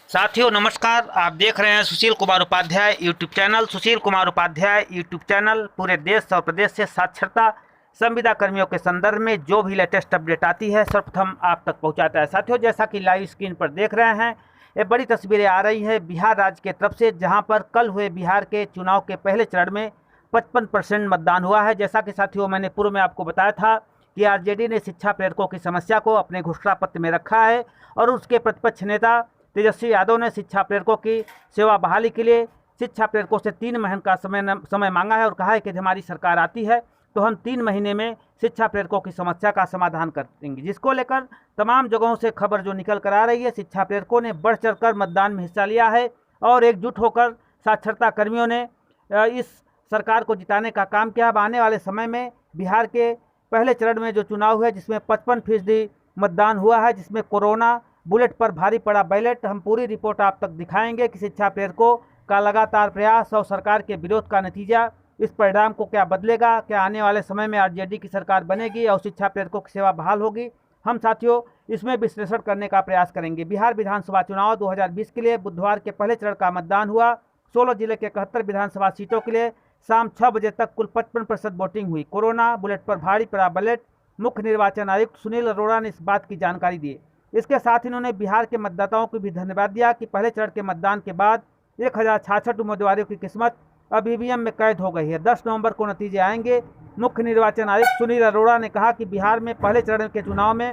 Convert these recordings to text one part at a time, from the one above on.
साथियों नमस्कार। आप देख रहे हैं Sushil Kumar Upadhyay YouTube channel. Sushil Kumar Upadhyay YouTube channel पूरे देश और प्रदेश से साक्षरता संविदा कर्मियों के संदर्भ में जो भी लेटेस्ट अपडेट आती है सर्वप्रथम आप तक पहुंचाता है। साथियों जैसा कि लाइव स्क्रीन पर देख रहे हैं, ये बड़ी तस्वीरें आ रही है बिहार राज्य के तरफ से, जहां पर कल हुए बिहार के चुनाव के पहले चरण में 55% मतदान हुआ है। जैसा कि साथियों मैंने पूर्व में आपको बताया था कि आरजेडी ने शिक्षा प्रेरकों की समस्या को अपने घोषणा पत्र में रखा है और उसके प्रतिपक्ष नेता तेजस्वी यादव ने शिक्षा प्रेरकों की सेवा बहाली के लिए शिक्षा प्रेरकों से 3 महीने का समय मांगा है और कहा है कि हमारी सरकार आती है तो हम 3 महीने में शिक्षा प्रेरकों की समस्या का समाधान कर देंगे, जिसको लेकर तमाम जगहों से खबर जो निकल कर आ रही है, शिक्षा प्रेरकों ने बढ़ चढ़कर मतदान में हिस्सा लिया है और एकजुट होकर साक्षरता कर्मियों ने इस सरकार को जिताने का काम किया। अब आने वाले समय में बिहार के पहले चरण में जो चुनाव हुआ जिसमें 55% मतदान हुआ है, जिसमें कोरोना बुलेट पर भारी पड़ा बैलेट, हम पूरी रिपोर्ट आप तक दिखाएंगे कि शिक्षा प्रेरकों का लगातार प्रयास और सरकार के विरोध का नतीजा इस परिणाम को क्या बदलेगा, क्या आने वाले समय में आरजेडी की सरकार बनेगी और शिक्षा प्रेरकों की सेवा बहाल होगी। हम साथियों इसमें विश्लेषण करने का प्रयास करेंगे। बिहार विधानसभा चुनाव 2020 के लिए बुधवार के पहले चरण का मतदान हुआ। 16 जिले के 71 विधानसभा सीटों के लिए शाम 6 बजे तक कुल 55% वोटिंग हुई। कोरोना बुलेट पर भारी पड़ा बैलेट, मुख्य निर्वाचन आयुक्त सुनील अरोड़ा ने इस बात की जानकारी दी। इसके साथ इन्होंने बिहार के मतदाताओं को भी धन्यवाद दिया कि पहले चरण के मतदान के बाद 1066 उम्मीदवारों की किस्मत अब ईवीएम में कैद हो गई है। 10 नवंबर को नतीजे आएंगे। मुख्य निर्वाचन आयुक्त सुनील अरोड़ा ने कहा कि बिहार में पहले चरण के चुनाव में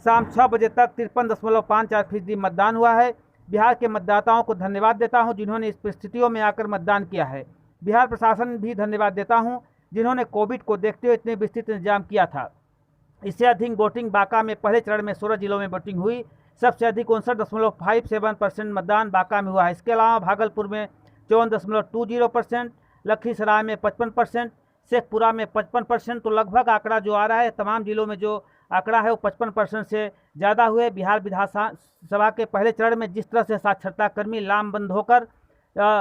शाम 6 बजे तक 53.54% मतदान हुआ है। बिहार के मतदाताओं को धन्यवाद देता हूं जिन्होंने इस परिस्थितियों में आकर मतदान किया है। बिहार प्रशासन भी धन्यवाद देता हूँ जिन्होंने कोविड को देखते हुए इतने विस्तृत इंतजाम किया था। इससे अधिक वोटिंग बांका में पहले चरण में 16 जिलों में वोटिंग हुई। सबसे अधिक 59.57% मतदान बांका में हुआ है। इसके अलावा भागलपुर में 54.20%, लखीसराय में 55%, शेखपुरा में 55%। तो लगभग आंकड़ा जो आ रहा है तमाम जिलों में जो आंकड़ा है वो 55% से ज़्यादा हुए। बिहार विधानसभा के पहले चरण में जिस तरह से साक्षरता कर्मी लामबंद होकर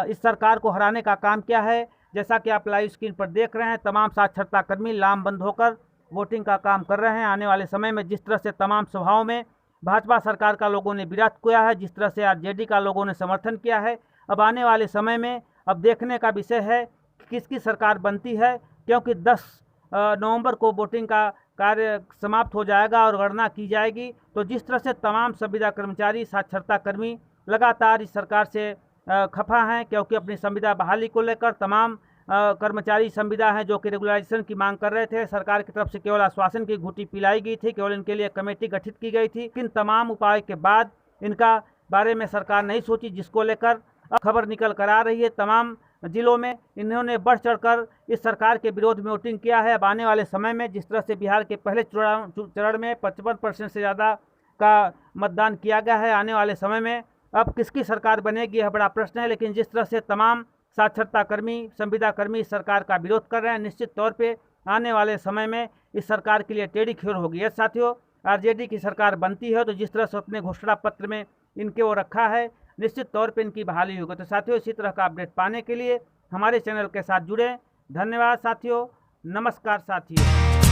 इस सरकार को हराने का काम किया है, जैसा कि आप लाइव स्क्रीन पर देख रहे हैं, तमाम साक्षरता कर्मी लामबंद होकर वोटिंग का काम कर रहे हैं। आने वाले समय में जिस तरह से तमाम सभाओं में भाजपा सरकार का लोगों ने विरोध किया है, जिस तरह से आरजेडी का लोगों ने समर्थन किया है, अब आने वाले समय में अब देखने का विषय है कि किसकी सरकार बनती है, क्योंकि 10 नवंबर को वोटिंग का कार्य समाप्त हो जाएगा और गणना की जाएगी। तो जिस तरह से तमाम संविदा कर्मचारी साक्षरता कर्मी लगातार इस सरकार से खफा हैं, क्योंकि अपनी संविदा बहाली को लेकर तमाम कर्मचारी संविदा हैं जो कि रेगुलराइजेशन की मांग कर रहे थे। सरकार की तरफ से केवल आश्वासन की घुट्टी पिलाई गई थी, केवल इनके लिए कमेटी गठित की गई थी, लेकिन तमाम उपाय के बाद इनका बारे में सरकार नहीं सोची, जिसको लेकर अब खबर निकल कर आ रही है तमाम जिलों में इन्होंने बढ़ चढ़कर इस सरकार के विरोध में वोटिंग किया है। अब आने वाले समय में जिस तरह से बिहार के पहले चरण में 55% से ज़्यादा का मतदान किया गया है, आने वाले समय में अब किसकी सरकार बनेगी यह बड़ा प्रश्न है। लेकिन जिस तरह से तमाम साक्षरता कर्मी संविदा कर्मी इस सरकार का विरोध कर रहे हैं, निश्चित तौर पे आने वाले समय में इस सरकार के लिए टेढ़ी खीर होगी। यह साथियों आरजेडी की सरकार बनती है तो जिस तरह से अपने घोषणा पत्र में इनके वो रखा है, निश्चित तौर पे इनकी बहाली होगी। तो साथियों इसी तरह का अपडेट पाने के लिए हमारे चैनल के साथ जुड़ें। धन्यवाद साथियों, नमस्कार साथियों।